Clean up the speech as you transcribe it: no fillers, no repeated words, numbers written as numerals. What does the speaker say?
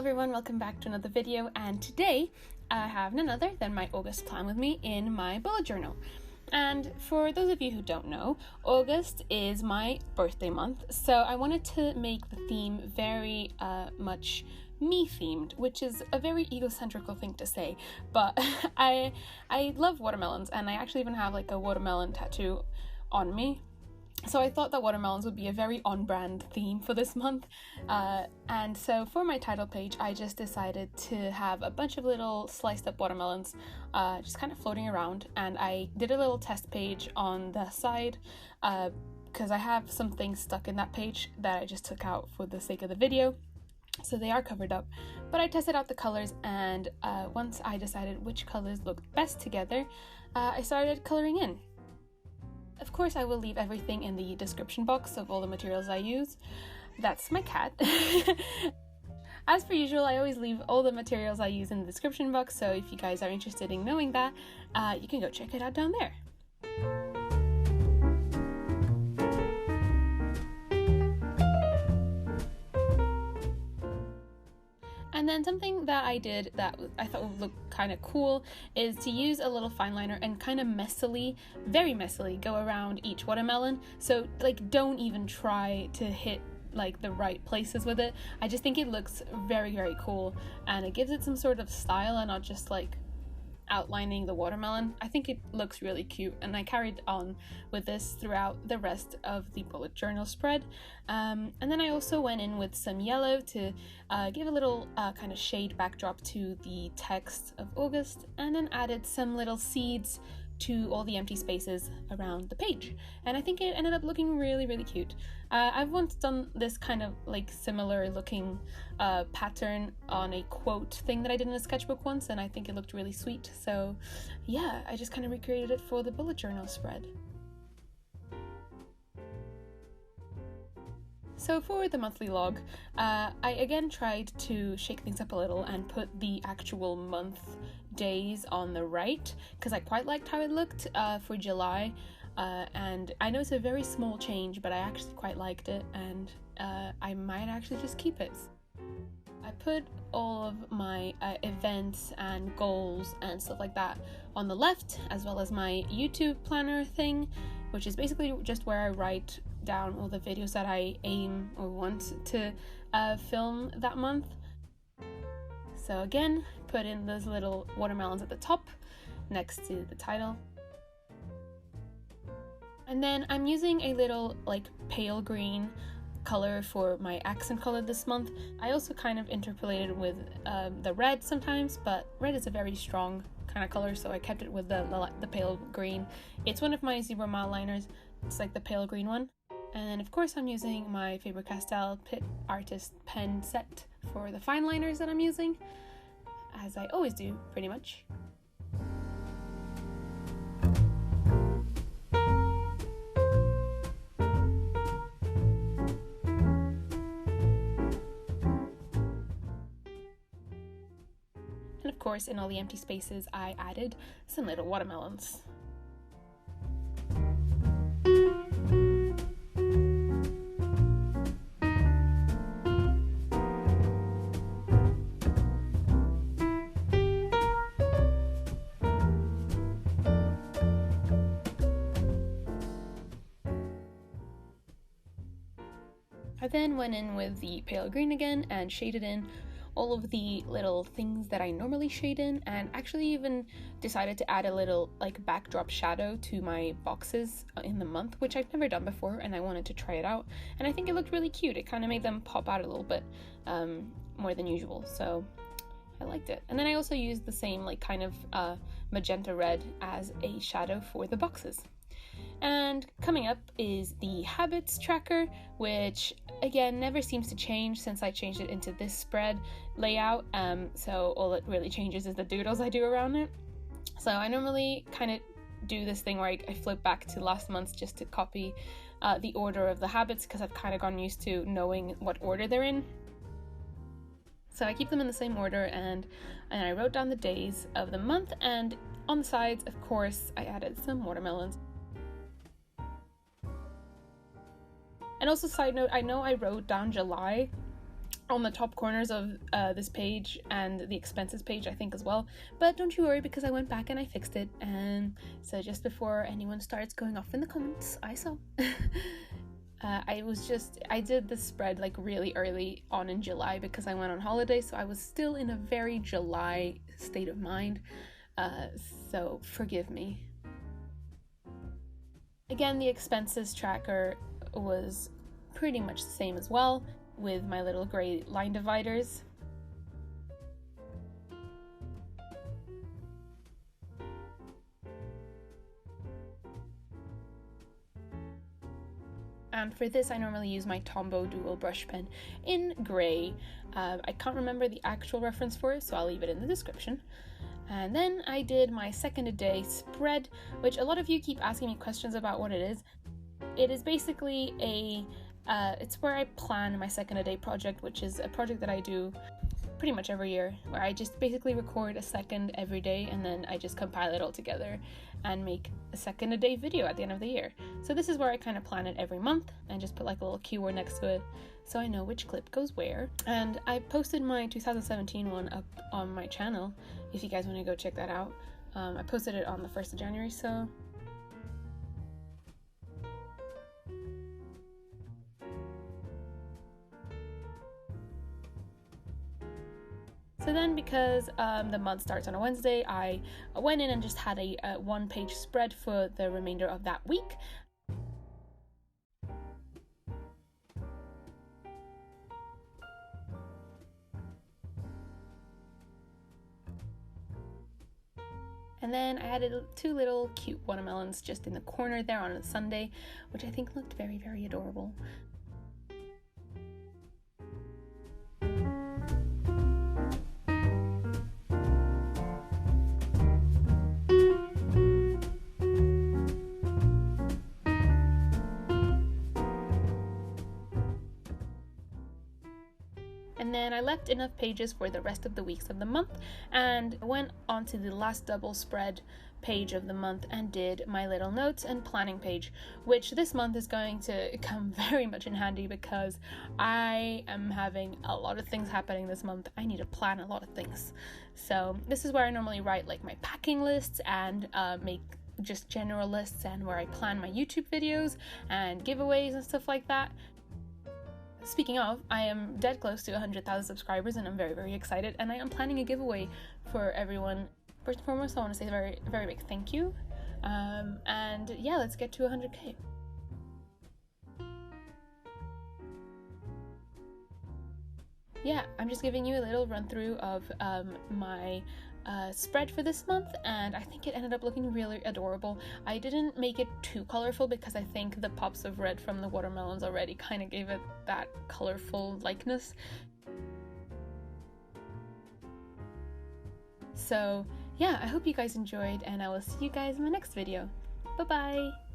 everyone, welcome back to another video, and today I have none other than my August plan with me in my bullet journal. And for those of you who don't know, August is my birthday month, so I wanted to make the theme very much me themed, which is a very egocentrical thing to say, but I love watermelons, and I actually even have like a watermelon tattoo on me. So I thought that watermelons would be a very on-brand theme for this month, and so for my title page I just decided to have a bunch of little sliced up watermelons just kind of floating around, and I did a little test page on the side because I have some things stuck in that page that I just took out for the sake of the video. So they are covered up, but I tested out the colors, and once I decided which colors looked best together, I started coloring in. Of course, I will leave everything in the description box of all the materials I use. That's my cat. As per usual, I always leave all the materials I use in the description box, so if you guys are interested in knowing that, you can go check it out down there. And then something that I did that I thought would look kind of cool is to use a little fine liner and kind of messily, very messily, go around each watermelon. So like, don't even try to hit like the right places with it. I just think it looks very, very cool, and it gives it some sort of style and not just like outlining the watermelon. I think it looks really cute, and I carried on with this throughout the rest of the bullet journal spread. And then I also went in with some yellow to give a little kind of shade backdrop to the text of August, and then added some little seeds to all the empty spaces around the page, and I think it ended up looking really, really cute. I've once done this kind of like similar looking pattern on a quote thing that I did in a sketchbook once, and I think it looked really sweet, so yeah, I just kind of recreated it for the bullet journal spread. So for the monthly log, I again tried to shake things up a little and put the actual month days on the right, because I quite liked how it looked for July, and I know it's a very small change, but I actually quite liked it, and I might actually just keep it. I put all of my events and goals and stuff like that on the left, as well as my YouTube planner thing, which is basically just where I write down all the videos that I aim or want to film that month. So again, put in those little watermelons at the top next to the title. And then I'm using a little like pale green color for my accent color this month. I also kind of interpolated with the red sometimes, but red is a very strong kind of color, so I kept it with the pale green. It's one of my zero Mildliners. It's like the pale green one. And then of course I'm using my Faber-Castell Pitt artist pen set for the fine liners that I'm using, as I always do pretty much. And of course, in all the empty spaces I added some little watermelons. I then went in with the pale green again and shaded in all of the little things that I normally shade in, and actually even decided to add a little like backdrop shadow to my boxes in the month, which I've never done before, and I wanted to try it out, and I think it looked really cute. It kind of made them pop out a little bit more than usual, so I liked it. And then I also used the same like kind of magenta red as a shadow for the boxes. And coming up is the habits tracker, which again never seems to change since I changed it into this spread layout, so all it really changes is the doodles I do around it. So I normally kind of do this thing where I flip back to last month just to copy the order of the habits, because I've kind of gotten used to knowing what order they're in. So I keep them in the same order, and I wrote down the days of the month, and on the sides, of course, I added some watermelons. And also, side note, I know I wrote down July on the top corners of this page and the expenses page, I think, as well. But don't you worry, because I went back and I fixed it. And so just before anyone starts going off in the comments, I saw. I did this spread like really early on in July because I went on holiday, so I was still in a very July state of mind. So forgive me. Again, the expenses tracker was pretty much the same as well, with my little grey line dividers. And for this, I normally use my Tombow dual brush pen in grey. I can't remember the actual reference for it, so I'll leave it in the description. And then I did my second a day spread, which a lot of you keep asking me questions about what it is. It is basically it's where I plan my second a day project, which is a project that I do pretty much every year, where I just basically record a second every day and then I just compile it all together and make a second a day video at the end of the year. So this is where I kind of plan it every month and just put like a little keyword next to it so I know which clip goes where. And I posted my 2017 one up on my channel if you guys want to go check that out. I posted it on the 1st of January, so then, because the month starts on a Wednesday, I went in and just had a one-page spread for the remainder of that week. And then I added 2 little cute watermelons just in the corner there on a Sunday, which I think looked very, very adorable. And then I left enough pages for the rest of the weeks of the month and went on to the last double spread page of the month and did my little notes and planning page, which this month is going to come very much in handy because I am having a lot of things happening this month. I need to plan a lot of things. So this is where I normally write like my packing lists and make just general lists, and where I plan my YouTube videos and giveaways and stuff like that. Speaking of, I am dead close to 100,000 subscribers and I'm very, very excited, and I am planning a giveaway for everyone. First and foremost, I want to say a very, very big thank you. And yeah, let's get to 100k. Yeah, I'm just giving you a little run through of my spread for this month, and I think it ended up looking really adorable. I didn't make it too colorful because I think the pops of red from the watermelons already kind of gave it that colorful likeness. So yeah, I hope you guys enjoyed, and I will see you guys in the next video. Bye bye!